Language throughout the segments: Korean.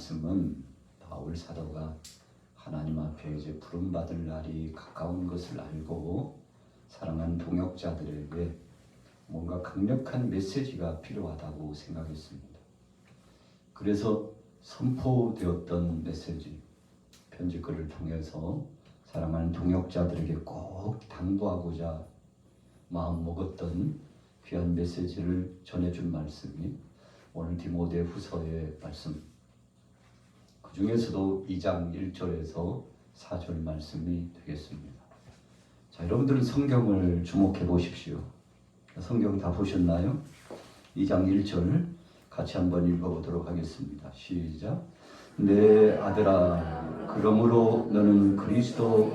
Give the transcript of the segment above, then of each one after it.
말씀은 바울 사도가 하나님 앞에 이제 부름받을 날이 가까운 것을 알고 사랑하는 동역자들에게 뭔가 강력한 메시지가 필요하다고 생각했습니다. 그래서 선포되었던 메시지, 편지글을 통해서 사랑하는 동역자들에게 꼭 당부하고자 마음먹었던 귀한 메시지를 전해준 말씀이 오늘 디모데후서의 말씀, 그 중에서도 2장 1절에서 4절 말씀이 되겠습니다. 자, 여러분들은 성경을 주목해 보십시오. 성경 다 보셨나요? 2장 1절 같이 한번 읽어보도록 하겠습니다. 시작. 내 아들아, 그러므로 너는 그리스도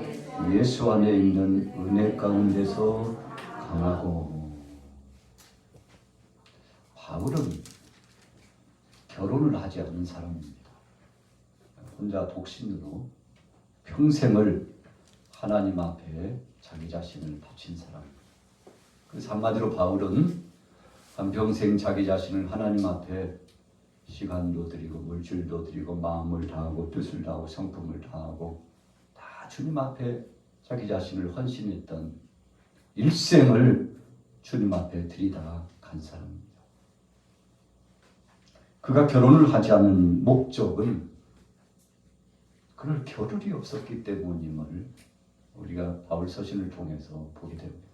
예수 안에 있는 은혜 가운데서 강하고. 바울은 결혼을 하지 않은 사람입니다. 혼자 독신으로 평생을 하나님 앞에 자기 자신을 바친 사람입니다. 그래서 한마디로 바울은 한평생 자기 자신을 하나님 앞에 시간도 드리고 물질도 드리고 마음을 다하고 뜻을 다하고 성품을 다하고 다 주님 앞에 자기 자신을 헌신했던 일생을 주님 앞에 드리다 간 사람입니다. 그가 결혼을 하지 않은 목적은 그럴 겨를이 없었기 때문임을 우리가 바울 서신을 통해서 보게 됩니다.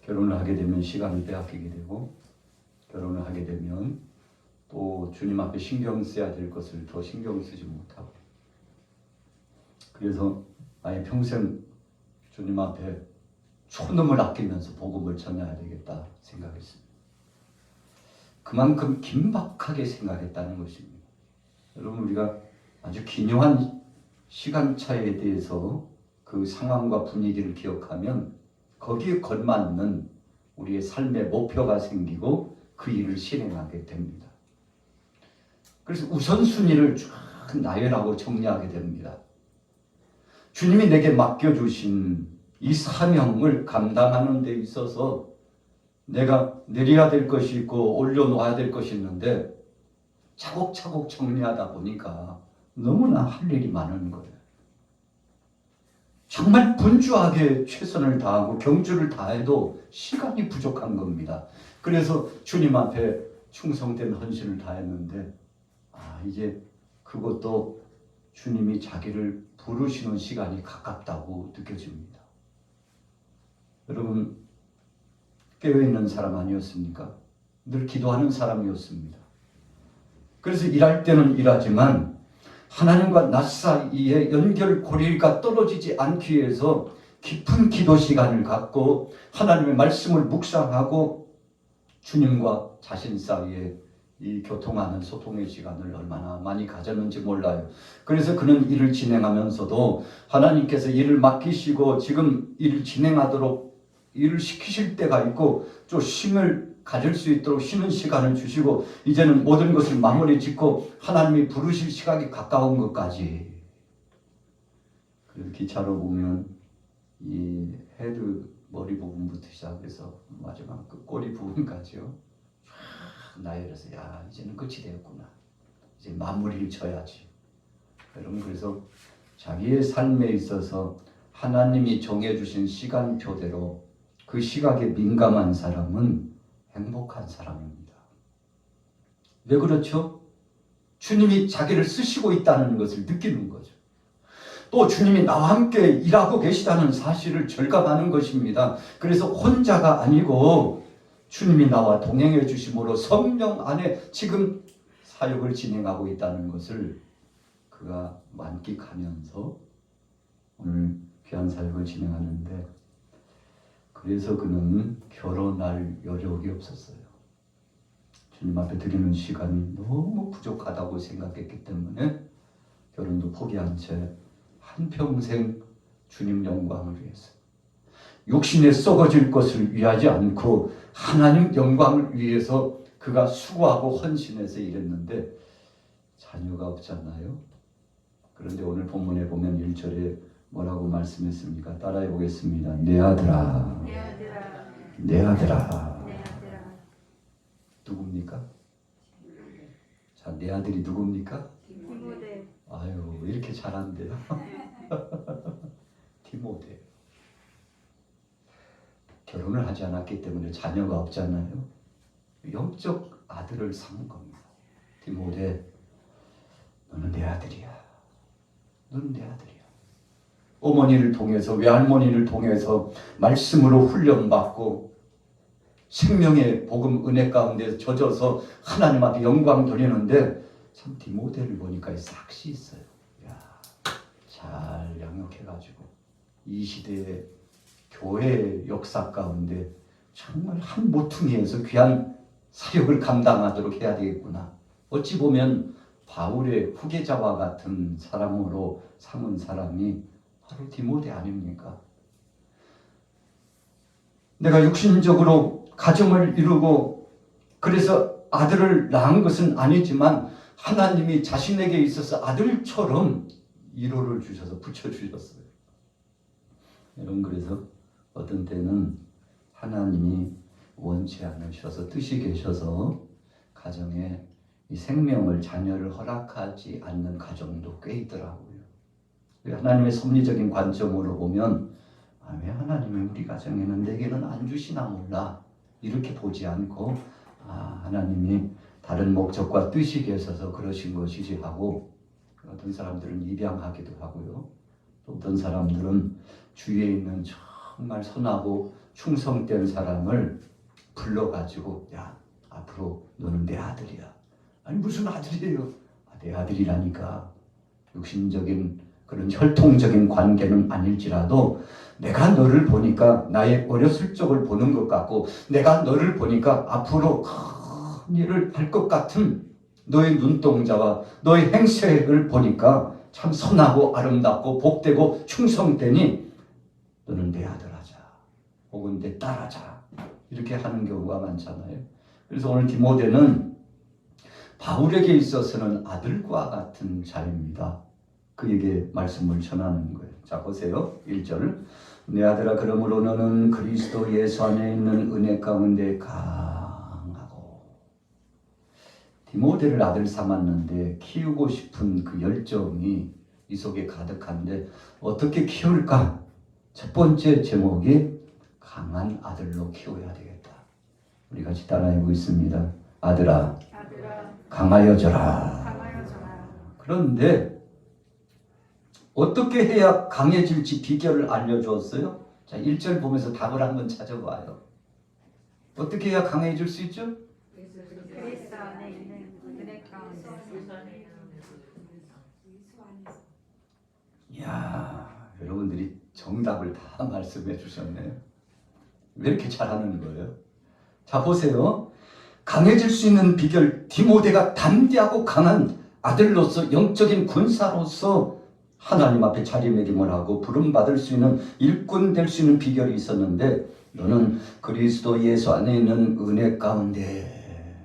결혼을 하게 되면 시간을 빼앗기게 되고, 결혼을 하게 되면 또 주님 앞에 신경 써야 될 것을 더 신경 쓰지 못하고, 그래서 아예 평생 주님 앞에 촌놈을 아끼면서 복음을 전해야 되겠다 생각했습니다. 그만큼 긴박하게 생각했다는 것입니다. 여러분, 우리가 아주 기묘한 시간차에 대해서 그 상황과 분위기를 기억하면 거기에 걸맞는 우리의 삶의 목표가 생기고 그 일을 실행하게 됩니다. 그래서 우선순위를 쭉 나열하고 정리하게 됩니다. 주님이 내게 맡겨주신 이 사명을 감당하는 데 있어서 내가 내려야 될 것이 있고 올려놓아야 될 것이 있는데 차곡차곡 정리하다 보니까 너무나 할 일이 많은 거예요. 정말 분주하게 최선을 다하고 경주를 다해도 시간이 부족한 겁니다. 그래서 주님 앞에 충성된 헌신을 다했는데 이제 그것도 주님이 자기를 부르시는 시간이 가깝다고 느껴집니다. 여러분, 깨어있는 사람 아니었습니까? 늘 기도하는 사람이었습니다. 그래서 일할 때는 일하지만 하나님과 나 사이에 연결고리가 떨어지지 않기 위해서 깊은 기도 시간을 갖고 하나님의 말씀을 묵상하고 주님과 자신 사이에 이 교통하는 소통의 시간을 얼마나 많이 가졌는지 몰라요. 그래서 그는 일을 진행하면서도 하나님께서 일을 맡기시고 지금 일을 진행하도록 일을 시키실 때가 있고 좀 쉼을 가질 수 있도록 쉬는 시간을 주시고 이제는 모든 것을 마무리 짓고 하나님이 부르실 시각이 가까운 것까지. 그래서 기차로 보면 이 헤드 머리 부분부터 시작해서 마지막 그 꼬리 부분까지요. 나열해서 이제는 끝이 되었구나. 이제 마무리를 져야지. 여러분, 그래서 자기의 삶에 있어서 하나님이 정해주신 시간표대로 그 시각에 민감한 사람은 행복한 사람입니다. 왜 그렇죠? 주님이 자기를 쓰시고 있다는 것을 느끼는 거죠. 또 주님이 나와 함께 일하고 계시다는 사실을 절감하는 것입니다. 그래서 혼자가 아니고 주님이 나와 동행해 주심으로 성령 안에 지금 사역을 진행하고 있다는 것을 그가 만끽하면서 오늘 귀한 사역을 진행하는데, 그래서 그는 결혼할 여력이 없었어요. 주님 앞에 드리는 시간이 너무 부족하다고 생각했기 때문에 결혼도 포기한 채 한평생 주님 영광을 위해서 육신에 썩어질 것을 위하지 않고 하나님 영광을 위해서 그가 수고하고 헌신해서 일했는데 자녀가 없잖아요. 그런데 오늘 본문에 보면 1절에 뭐라고 말씀했습니까? 따라해 보겠습니다. 내 아들아, 내 아들아, 내 아들아. 누굽니까? 자, 내 내 아들이 누굽니까? 디모데. 아유, 이렇게 잘한대요. 디모데. 결혼을 하지 않았기 때문에 자녀가 없잖아요. 영적 아들을 삼은 겁니다. 디모데, 너는 내 아들이야. 너는 내 아들이야. 어머니를 통해서, 외할머니를 통해서 말씀으로 훈련받고 생명의 복음 은혜 가운데 젖어서 하나님 앞에 영광 돌리는데, 참 디모데를 보니까 싹시 있어요. 야, 잘 양육해가지고 이 시대의 교회 역사 가운데 정말 한 모퉁이에서 귀한 사역을 감당하도록 해야 되겠구나. 어찌 보면 바울의 후계자와 같은 사람으로 삼은 사람이 바로 디모데 아닙니까? 내가 육신적으로 가정을 이루고 그래서 아들을 낳은 것은 아니지만 하나님이 자신에게 있어서 아들처럼 위로를 주셔서 붙여주셨어요. 여러분, 그래서 어떤 때는 하나님이 원치 않으셔서 뜻이 계셔서 가정에 이 생명을, 자녀를 허락하지 않는 가정도 꽤 있더라고요. 하나님의 섭리적인 관점으로 보면 왜 하나님이 우리 가정에는 내게는 안 주시나 몰라, 이렇게 보지 않고 하나님이 다른 목적과 뜻이 계셔서 그러신 것이지 하고, 어떤 사람들은 입양하기도 하고요. 또 어떤 사람들은 주위에 있는 정말 선하고 충성된 사람을 불러가지고, 야, 앞으로 너는 내 아들이야. 아니, 무슨 아들이에요? 내 아들이라니까. 육신적인 그런 혈통적인 관계는 아닐지라도 내가 너를 보니까 나의 어렸을 적을 보는 것 같고, 내가 너를 보니까 앞으로 큰 일을 할 것 같은 너의 눈동자와 너의 행색을 보니까 참 선하고 아름답고 복되고 충성되니 너는 내 아들 하자, 혹은 내 딸 하자, 이렇게 하는 경우가 많잖아요. 그래서 오늘 디모데는 바울에게 있어서는 아들과 같은 자입니다. 그에게 말씀을 전하는 거예요. 자, 보세요. 1절. 내 아들아, 그러므로 너는 그리스도 예수 안에 있는 은혜 가운데 강하고. 디모데를 아들 삼았는데 키우고 싶은 그 열정이 이 속에 가득한데 어떻게 키울까? 첫 번째 제목이 강한 아들로 키워야 되겠다. 우리 같이 따라해 보겠습니다. 아들아, 강하여져라. 그런데 어떻게 해야 강해질지 비결을 알려주었어요. 자, 1절 보면서 답을 한번 찾아봐요. 어떻게 해야 강해질 수 있죠? 그리스도 안에 있는 은혜 가운데. 이야, 여러분들이 정답을 다 말씀해 주셨네요. 왜 이렇게 잘하는 거예요? 자, 보세요. 강해질 수 있는 비결, 디모데가 담대하고 강한 아들로서, 영적인 군사로서 하나님 앞에 자리매김을 하고 부름받을 수 있는 일꾼 될 수 있는 비결이 있었는데, 너는 그리스도 예수 안에 있는 은혜 가운데.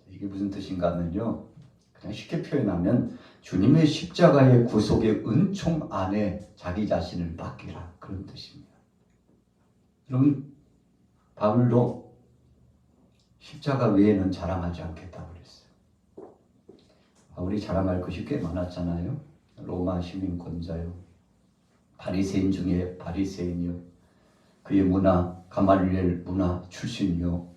이게 무슨 뜻인가 하면요, 그냥 쉽게 표현하면 주님의 십자가의 구속의 은총 안에 자기 자신을 맡기라, 그런 뜻입니다. 여러분, 바울도 십자가 외에는 자랑하지 않겠다고 그랬어요. 바울이 자랑할 것이 꽤 많았잖아요. 로마 시민권자요, 바리새인 중에 바리새인이요, 그의 문화 가말리엘 문화 출신이요,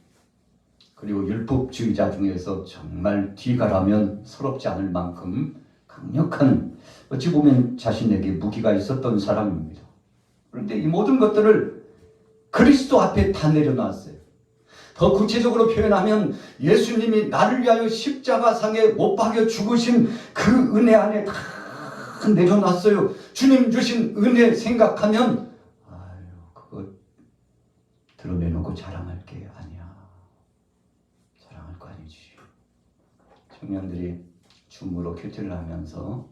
그리고 율법주의자 중에서 정말 뒤가라면 서럽지 않을 만큼 강력한, 어찌 보면 자신에게 무기가 있었던 사람입니다. 그런데 이 모든 것들을 그리스도 앞에 다 내려놨어요. 더 구체적으로 표현하면 예수님이 나를 위하여 십자가상에 못 박여 죽으신 그 은혜 안에 다 내려놨어요. 주님 주신 은혜 생각하면 그거 드러내놓고 자랑할 게 아니야. 자랑할 거 아니지. 청년들이 줌으로 큐티를 하면서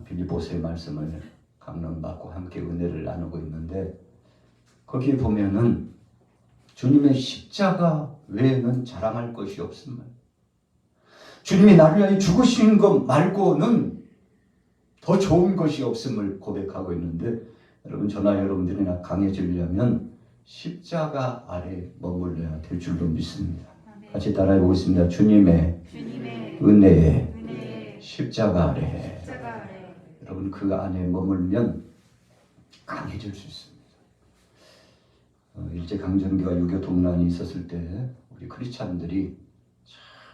빌립보서의 말씀을 강론받고 함께 은혜를 나누고 있는데, 거기에 보면은 주님의 십자가 외에는 자랑할 것이 없음을, 주님이 나를 위하여 죽으신 것 말고는 더 좋은 것이 없음을 고백하고 있는데, 여러분, 저나 여러분들이나 강해지려면 십자가 아래 머물러야 될 줄로 믿습니다. 같이 따라해 보겠습니다. 주님의 은혜의 은혜의 십자가 아래 십자가 아래 여러분 그 안에 머물면 강해질 수 있습니다. 일제강점기와 6.25 동란이 있었을 때 우리 크리스찬들이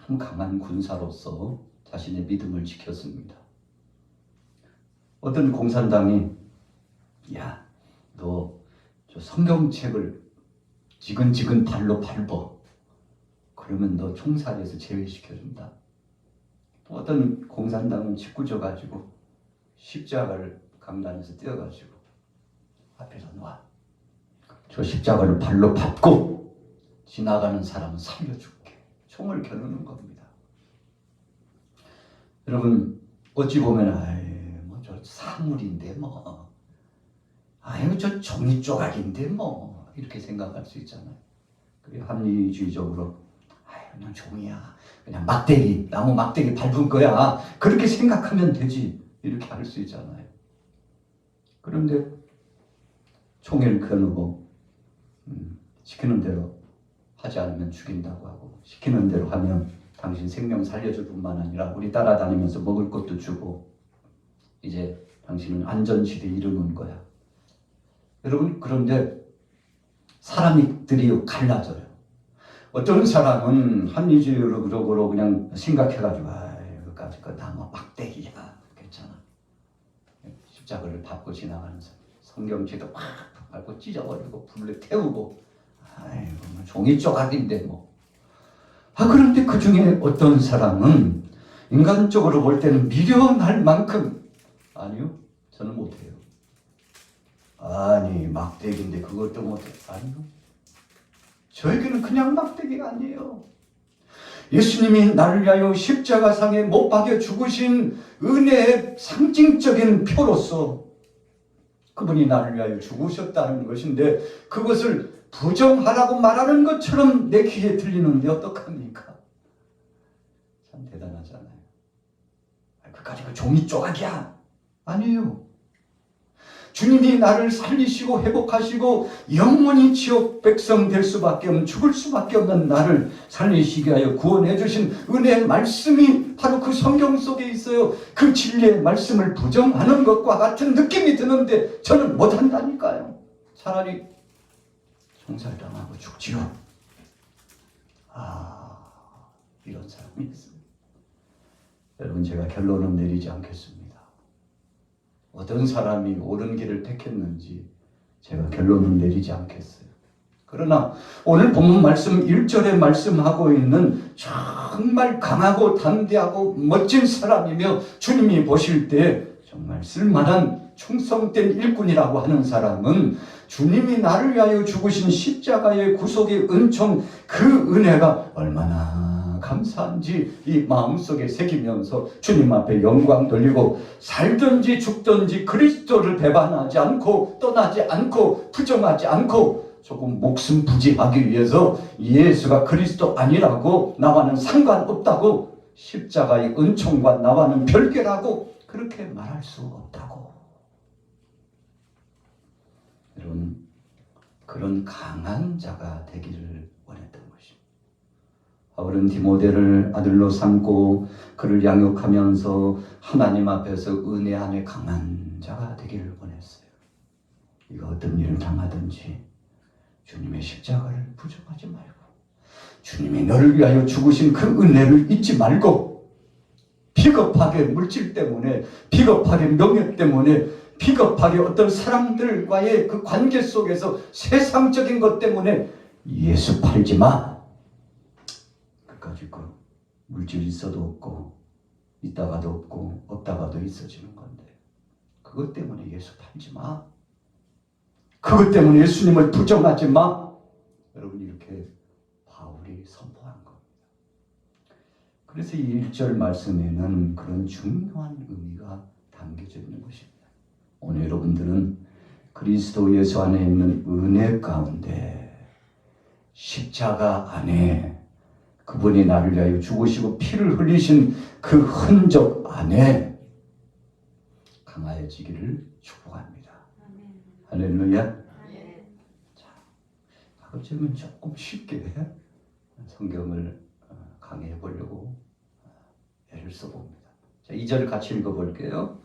참 강한 군사로서 자신의 믿음을 지켰습니다. 어떤 공산당이 야, 너 저 성경책을 지근지근 발로 밟어. 그러면 너 총살에서 제외시켜준다. 또 어떤 공산당은 짓궂어가지고 십자가를 강단에서 떼어가지고 앞에서 놔. 저 십자가를 발로 밟고 지나가는 사람은 살려줄게. 총을 겨누는 겁니다. 여러분 어찌 보면 뭐 저 사물인데 뭐 아유 저 종이 조각인데 뭐 이렇게 생각할 수 있잖아요. 합리주의적으로 아유 넌 종이야. 그냥 막대기 나무 막대기 밟은 거야. 그렇게 생각하면 되지. 이렇게 할 수 있잖아요. 그런데 총을 겨누고 시키는 대로 하지 않으면 죽인다고 하고 시키는 대로 하면 당신 생명 살려줄 뿐만 아니라 우리 따라다니면서 먹을 것도 주고 이제 당신은 안전시대에 이르는 거야. 여러분 그런데 사람들이 갈라져요. 어떤 사람은 합리주의로 그냥 생각해가지고 여기까지 거 나무 막대기야 괜찮아. 십자가를 밟고 지나가는 사람 성경책도 팍 밟고 찢어버리고 불에 태우고 아이고 뭐 종이 조각인데 뭐. 그런데 그 중에 어떤 사람은 인간적으로 볼 때는 미련할 만큼 아니요 저는 못해요. 아니 막대기인데 그것도 못해. 아니요 저에게는 그냥 막대기가 아니에요. 예수님이 나를 위하여 십자가상에 못 박여 죽으신 은혜의 상징적인 표로서 그분이 나를 위하여 죽으셨다는 것인데 그것을 부정하라고 말하는 것처럼 내 귀에 들리는데 어떡합니까? 참 대단하잖아요. 그까지 그 종이 조각이야. 아니에요. 주님이 나를 살리시고 회복하시고 영원히 지옥 백성 될 수밖에 없는 죽을 수밖에 없는 나를 살리시게 하여 구원해 주신 은혜의 말씀이 바로 그 성경 속에 있어요. 그 진리의 말씀을 부정하는 것과 같은 느낌이 드는데 저는 못한다니까요. 차라리 총살당하고 죽지요. 이런 사람이 있습니다. 여러분 제가 결론은 내리지 않겠습니다. 어떤 사람이 옳은 길을 택했는지 제가 결론은 내리지 않겠어요. 그러나 오늘 본문 말씀 1절에 말씀하고 있는 정말 강하고 담대하고 멋진 사람이며 주님이 보실 때 정말 쓸만한 충성된 일꾼이라고 하는 사람은 주님이 나를 위하여 죽으신 십자가의 구속의 은총 그 은혜가 얼마나 감사한지 이 마음속에 새기면서 주님 앞에 영광 돌리고 살든지 죽든지 그리스도를 배반하지 않고 떠나지 않고 부정하지 않고 조금 목숨 부지하기 위해서 예수가 그리스도 아니라고 나와는 상관없다고 십자가의 은총과 나와는 별개라고 그렇게 말할 수 없다고. 여러분 그런 강한 자가 되기를 원했던 것입니다. 바울은 디모데를 아들로 삼고 그를 양육하면서 하나님 앞에서 은혜 안에 강한 자가 되기를 원했어요. 이거 어떤 일을 당하든지 주님의 십자가를 부정하지 말고 주님이 너를 위하여 죽으신 그 은혜를 잊지 말고 비겁하게 물질 때문에 비겁하게 명예 때문에 비겁하게 어떤 사람들과의 그 관계 속에서 세상적인 것 때문에 예수 팔지 마. 끝까지 그 물질 있어도 없고 있다가도 없고 없다가도 있어지는 건데 그것 때문에 예수 팔지 마. 그것 때문에 예수님을 부정하지 마. 여러분 이렇게 바울이 선포한 겁니다. 그래서 이 1절 말씀에는 그런 중요한 의미가 담겨져 있는 것입니다. 오늘 여러분들은 그리스도 예수 안에 있는 은혜 가운데 십자가 안에 그분이 나를 위하여 죽으시고 피를 흘리신 그 흔적 안에 강하여지기를 축복합니다. 할렐루야. 자, 가급적이면 조금 쉽게 성경을 강의해 보려고 은혜를 써봅니다. 자, 2절 같이 읽어볼게요.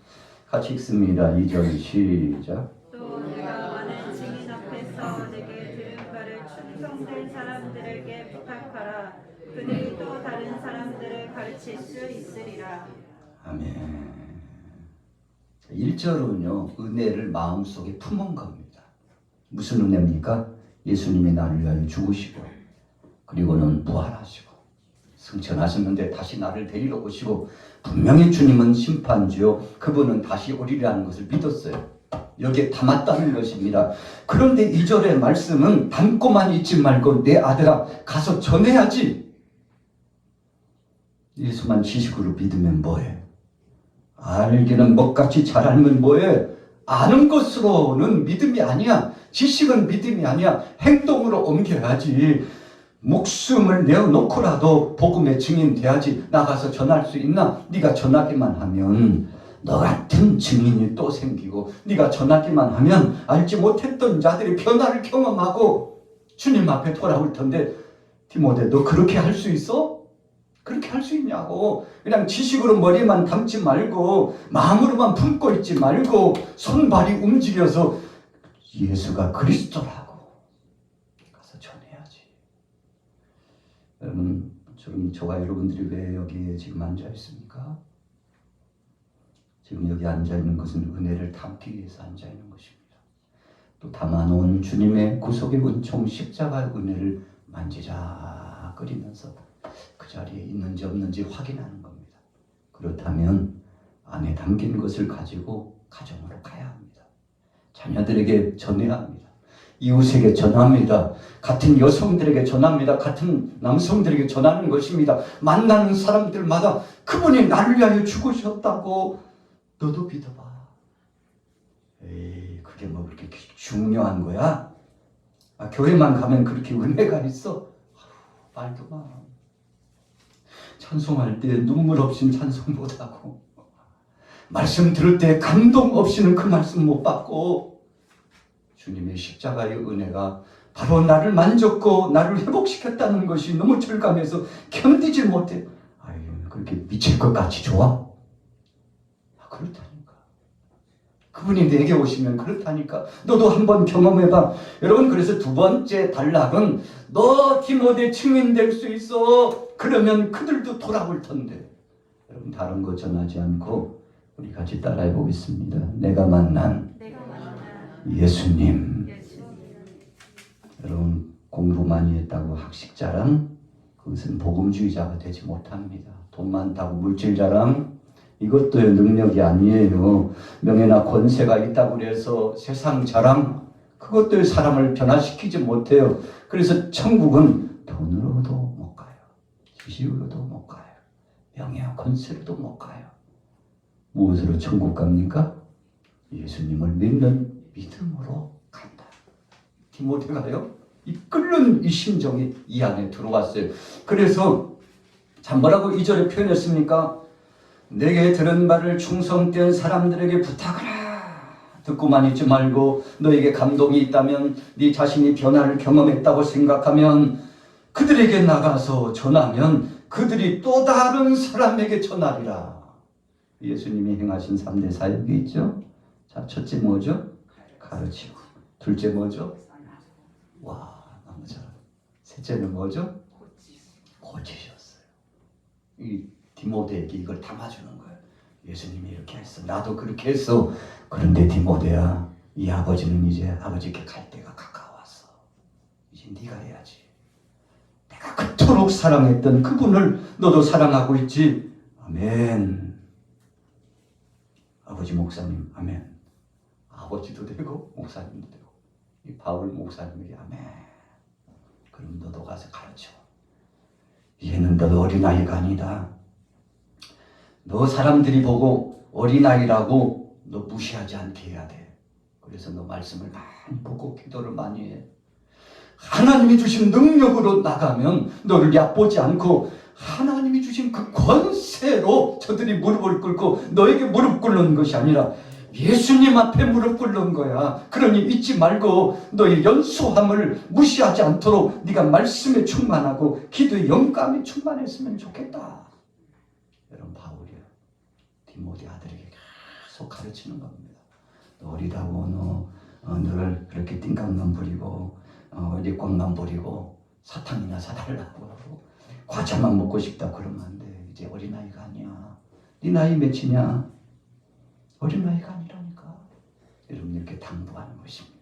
같이 읽습니다. 2절 시작. 또 내가 많은 증인 앞에서 내게 들은 바를 충성된 사람들에게 부탁하라. 그들이 또 다른 사람들을 가르칠 수 있으리라. 아멘. 1절은요, 은혜를 마음속에 품은 겁니다. 무슨 은혜입니까? 예수님이 나를 위하여 죽으시고, 그리고는 부활하시고, 승천하셨는데 다시 나를 데리러 오시고, 분명히 주님은 심판주요, 그분은 다시 오리라는 것을 믿었어요. 여기에 담았다는 것입니다. 그런데 2절의 말씀은 담고만 있지 말고 내 아들아 가서 전해야지. 예수만 지식으로 믿으면 뭐해? 알기는 먹같이 잘 알면 뭐해? 아는 것으로는 믿음이 아니야. 지식은 믿음이 아니야. 행동으로 옮겨야지. 목숨을 내어놓고라도 복음의 증인 돼야지. 나가서 전할 수 있나? 네가 전하기만 하면 너 같은 증인이 또 생기고, 네가 전하기만 하면 알지 못했던 자들이 변화를 경험하고 주님 앞에 돌아올 텐데, 디모데 너 그렇게 할 수 있어? 그렇게 할 수 있냐고. 그냥 지식으로 머리만 담지 말고 마음으로만 품고 있지 말고 손발이 움직여서 예수가 그리스도라고 가서 전해야지. 여러분, 저와 여러분들이 왜 여기에 지금 앉아 있습니까? 지금 여기 앉아 있는 것은 은혜를 담기 위해서 앉아 있는 것입니다. 또 담아놓은 주님의 구속의 은총 십자가의 은혜를 만지작거리면서 그 자리에 있는지 없는지 확인하는 겁니다. 그렇다면 안에 담긴 것을 가지고 가정으로 가야 합니다. 자녀들에게 전해야 합니다. 이웃에게 전합니다. 같은 여성들에게 전합니다. 같은 남성들에게 전하는 것입니다. 만나는 사람들마다 그분이 나를 위하여 죽으셨다고 너도 믿어봐. 에이, 그게 뭐 그렇게 중요한 거야? 교회만 가면 그렇게 은혜가 있어? 말도 마. 찬송할 때 눈물 없이는 찬송 못하고, 말씀 들을 때 감동 없이는 그 말씀 못 받고, 주님의 십자가의 은혜가 바로 나를 만졌고 나를 회복시켰다는 것이 너무 절감해서 견디지 못해. 아유, 그렇게 미칠 것 같이 좋아? 그렇다니까. 그분이 내게 오시면 그렇다니까. 너도 한번 경험해봐. 여러분, 그래서 두 번째 단락은 너 디모데 증인 될 수 있어. 그러면 그들도 돌아올 텐데. 여러분, 다른 거 전하지 않고 우리 같이 따라해 보겠습니다. 내가 만난 예수님. 여러분, 공부 많이 했다고 학식 자랑, 그것은 복음주의자가 되지 못합니다. 돈 많다고 물질 자랑, 이것도 능력이 아니에요. 명예나 권세가 있다고 해서 세상 자랑, 그것도 사람을 변화시키지 못해요. 그래서 천국은 돈으로도 못 가요. 지식으로도 못 가요. 명예와 권세로도 못 가요. 무엇으로 천국 갑니까? 예수님을 믿는 믿음으로 간다. 디모데가요, 이 끓는 이 심정이 이 안에 들어왔어요. 그래서 자, 뭐라고 2절에 표현했습니까? 내게 들은 말을 충성된 사람들에게 부탁하라. 듣고만 있지 말고 너에게 감동이 있다면, 네 자신이 변화를 경험했다고 생각하면 그들에게 나가서 전하면 그들이 또 다른 사람에게 전하리라. 예수님이 행하신 3대 사역이 있죠. 자, 첫째 뭐죠? 가르치고. 둘째 뭐죠? 와, 너무 잘. 셋째는 뭐죠? 고치셨어요. 이 디모데에게 이걸 담아주는 거예요. 예수님이 이렇게 했어. 나도 그렇게 했어. 그런데 디모데야, 이 아버지는 이제 아버지께 갈 때가 가까웠어. 이제 네가 해야지. 내가 그토록 사랑했던 그분을 너도 사랑하고 있지. 아멘. 아버지 목사님, 아멘. 아버지도 되고 목사님도 되고 이 바울 목사님에게 아멘. 그럼 너도 가서 가르쳐. 얘는 너도 어린아이가 아니다. 너 사람들이 보고 어린아이라고 너 무시하지 않게 해야 돼. 그래서 너 말씀을 많이 보고 기도를 많이 해. 하나님이 주신 능력으로 나가면 너를 얕보지 않고 하나님이 주신 그 권세로 저들이 무릎을 꿇고 너에게 무릎 꿇는 것이 아니라 예수님 앞에 무릎 꿇는 거야. 그러니 잊지 말고 너의 연소함을 무시하지 않도록 네가 말씀에 충만하고 기도의 영감에 충만했으면 좋겠다. 여러분 바울이 디모데 아들에게 계속 가르치는 겁니다. 너 어리다고 너를 그렇게 띵깡만 부리고 리꽝만 부리고 사탕이나 사달라고 하고 과자만 먹고 싶다 그러면 안 돼. 이제 어린아이가 아니야. 네 나이 몇이냐? 어린아이가 아니라니까. 여러분 이렇게 당부하는 것입니다.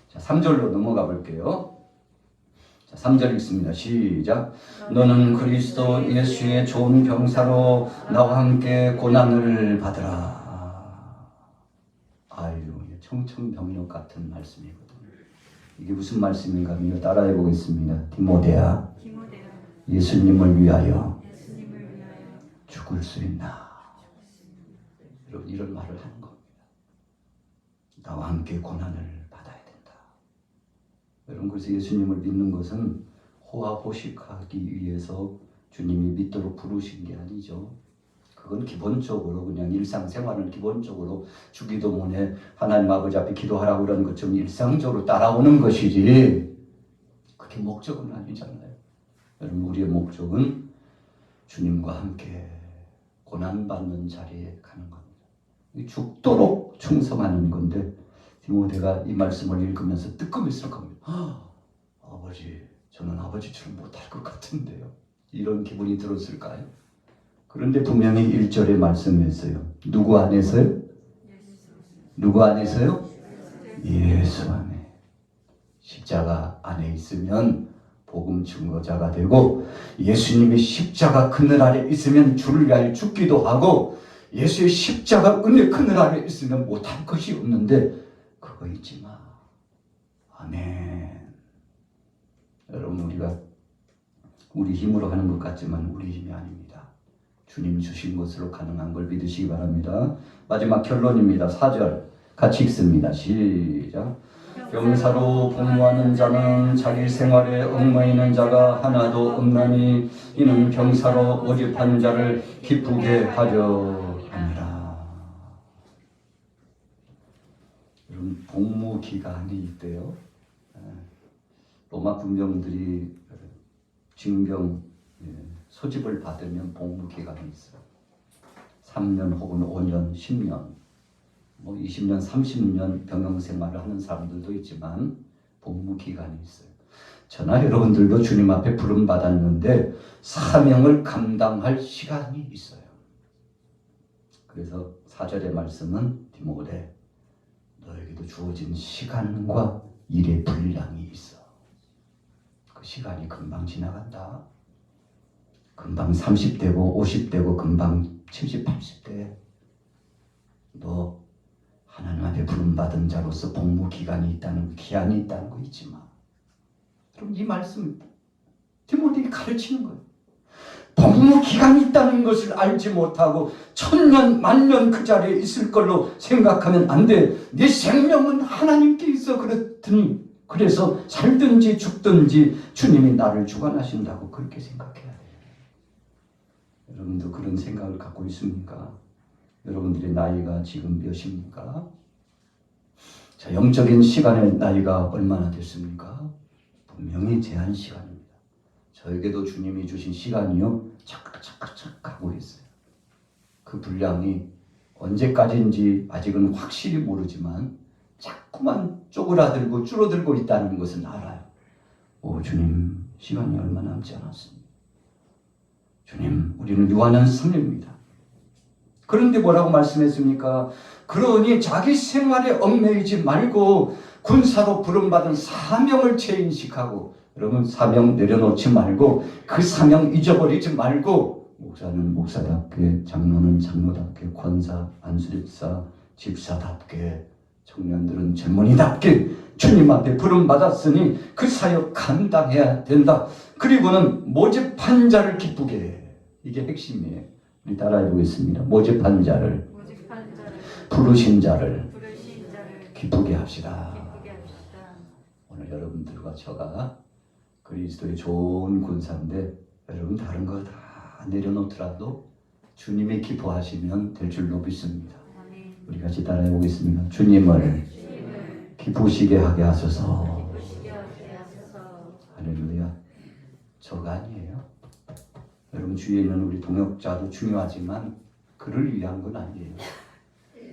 자, 3절로 넘어가 볼게요. 자, 3절 읽습니다. 시작. 너는 그리스도 예수의 좋은 병사로 나와 함께 고난을 받으라. 아유, 청천벽력 같은 말씀이거든요. 이게 무슨 말씀인가 하면 따라해 보겠습니다. 디모데야, 예수님을 위하여 죽을 수 있나? 여러분 이런 말을 하는 겁니다. 나와 함께 고난을 받아야 된다. 여러분 그래서 예수님을 믿는 것은 호화호식하기 위해서 주님이 믿도록 부르신 게 아니죠. 그건 기본적으로 그냥 일상생활은 기본적으로 주기도문에 하나님 아버지 앞에 기도하라고 그러는 것처럼 일상적으로 따라오는 것이지 그게 목적은 아니잖아요. 여러분 우리의 목적은 주님과 함께 고난받는 자리에 가는 겁니다. 죽도록 충성하는 건데 디모데가 이 말씀을 읽으면서 뜨끔했을 겁니다. 아버지, 저는 아버지처럼 못할 것 같은데요. 이런 기분이 들었을까요? 그런데 분명히 1절에 말씀했어요. 누구 안에서요? 누구 안에서요? 예수 안에. 십자가 안에 있으면 복음 증거자가 되고 예수님이 십자가 그늘 아래 있으면 주를 위하여 죽기도 하고 예수의 십자가 은혜 그늘 아래 있으면 못할 것이 없는데 그거 잊지 마. 아멘. 여러분 우리가 우리 힘으로 하는 것 같지만 우리 힘이 아닙니다. 주님 주신 것으로 가능한 걸 믿으시기 바랍니다. 마지막 결론입니다. 4절 같이 읽습니다. 시작. 병사로 복무하는 자는 자기 생활에 얽매이는 자가 하나도 없나니 이는 병사로 모집한 자를 기쁘게 하려 함이라. 여러분 복무 기간이 있대요. 로마 군병들이 징병 소집을 받으면 복무 기간이 있어요. 3년 혹은 5년, 10년, 20년, 30년 병영 생활을 하는 사람들도 있지만 복무 기간이 있어요. 저나 여러분들도 주님 앞에 부름 받았는데 사명을 감당할 시간이 있어요. 그래서 4절의 말씀은 디모데, 너에게도 주어진 시간과 일의 분량이 있어. 그 시간이 금방 지나간다. 금방 30대고 50대고 금방 70, 80대. 너 하나님 앞에 부름받은 자로서 복무 기간이 있다는 기한이 있다는 거 잊지 마. 그럼 이 말씀 디모데에게 가르치는 거예요. 복무 기간이 있다는 것을 알지 못하고 천년 만년 그 자리에 있을 걸로 생각하면 안 돼. 내 생명은 하나님께 있어. 그랬더니 그래서 살든지 죽든지 주님이 나를 주관하신다고 그렇게 생각해야 돼요. 여러분도 그런 생각을 갖고 있습니까? 여러분들의 나이가 지금 몇입니까? 자, 영적인 시간의 나이가 얼마나 됐습니까? 분명히 제한 시간입니다. 저에게도 주님이 주신 시간이요 착착착착 가고 있어요. 그 분량이 언제까지인지 아직은 확실히 모르지만 자꾸만 쪼그라들고 줄어들고 있다는 것은 알아요. 오, 주님 시간이 얼마 남지 않았습니다. 주님 우리는 유한한 섬입니다. 그런데 뭐라고 말씀했습니까? 그러니 자기 생활에 얽매이지 말고 군사로 부름받은 사명을 재인식하고, 여러분 사명 내려놓지 말고 그 사명 잊어버리지 말고, 목사는 목사답게, 장로는 장로답게, 권사, 안수집사, 집사답게, 청년들은 젊은이답게 주님 앞에 부름받았으니 그 사역 감당해야 된다. 그리고는 모집한 자를 기쁘게 해. 이게 핵심이에요. 우리 따라해 보겠습니다. 모집한 자를, 부르신 자를 기쁘게 합시다. 오늘 여러분들과 저가 그리스도의 좋은 군사인데 여러분 다른 거 다 내려놓더라도 주님이 기뻐하시면 될 줄로 믿습니다. 우리 같이 따라해 보겠습니다. 주님을 기쁘시게 하게 하소서. 할렐루야. 저가 아니에요. 여러분 주위에 있는 우리 동역자도 중요하지만 그를 위한 건 아니에요.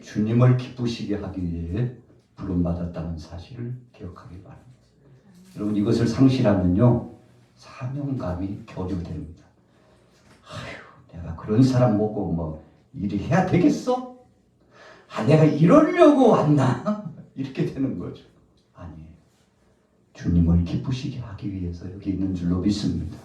주님을 기쁘시게 하기 위해 부름받았다는 사실을 기억하기 바랍니다. 여러분 이것을 상실하면요 사명감이 교류됩니다. 아휴 내가 그런 사람 보고 뭐 일이 해야 되겠어? 아 내가 이러려고 왔나? 이렇게 되는 거죠. 아니에요. 주님을 기쁘시게 하기 위해서 여기 있는 줄로 믿습니다.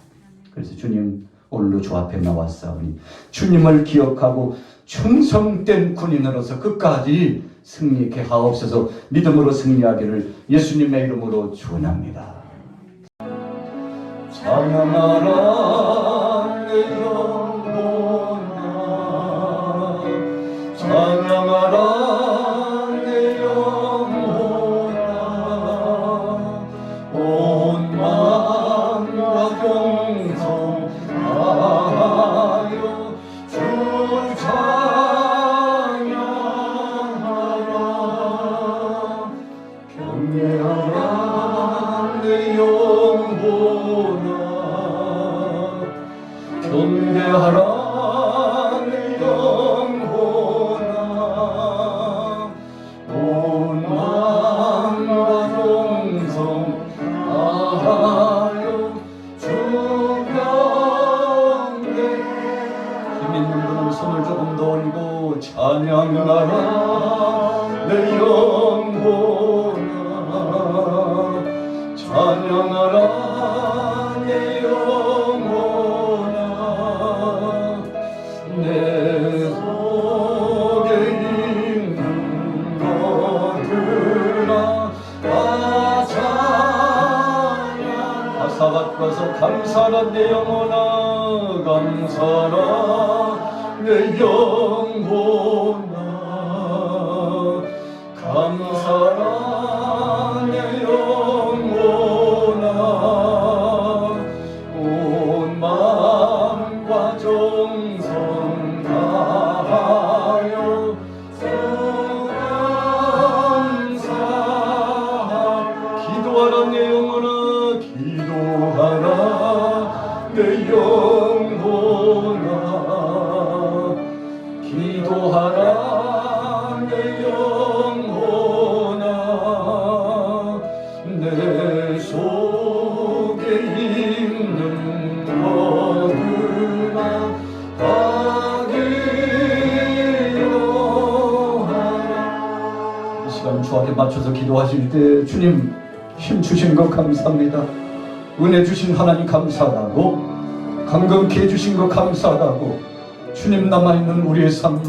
그래서 주님 오늘도 주 앞에 나왔사오니 주님을 기억하고 충성된 군인으로서 끝까지 승리케 하옵소서. 믿음으로 승리하기를 예수님의 이름으로 축원합니다. 찬양하라 내 영혼아 찬양하라 내 영혼아 온 마음과 정성 다하여 주 찬양하라 경배하라 내 영혼아 경배하라 내 영혼아 온 마음과 정성 다하여 주 경배 힘 있는 분은 손을 조금 더 올리고 찬양하라 내 영혼아 찬양하라 내 영혼아 내 속에 있는 것들아 다 찬양 가사 바꿔서 감사라 내 영혼아 감사라 내 영혼아 감사라 내 영혼아 온 마음과 정성 다하여 감사 기도하라 내 영혼아 기도하라 내 영혼아 기도하라 내 영혼아 내 속에 있는 것들아 다 기도하라. 이 시간 주 앞에 맞춰서 기도하실 때 주님 힘 주신 것 감사합니다. 은혜 주신 하나님 감사하다고 감격케 해주신 것 감사하다고 주님 남아있는 우리의 삶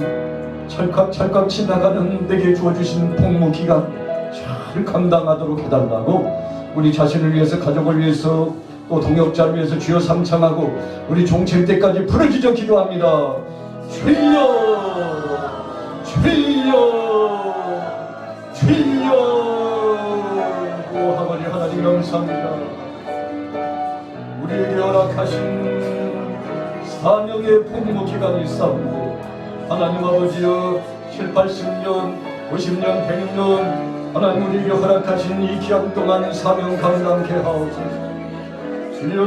찰칵찰칵 지나가는 내게 주어주신 복무기간 잘 감당하도록 해달라고 우리 자신을 위해서 가족을 위해서 또 동역자를 위해서 주여 삼창하고 우리 종칠 때까지 부르짖어 기도합니다. 주여 주여 주여 오 하나님 하나님 감사합니다. 우리에게 허락하신 사명의 복무기간이 있사옵니다. 하나님 아버지여 7, 80년, 50년, 100년 하나님 우리에게 허락하신 이 기간 동안 사명 감당케 하옵소서. 주여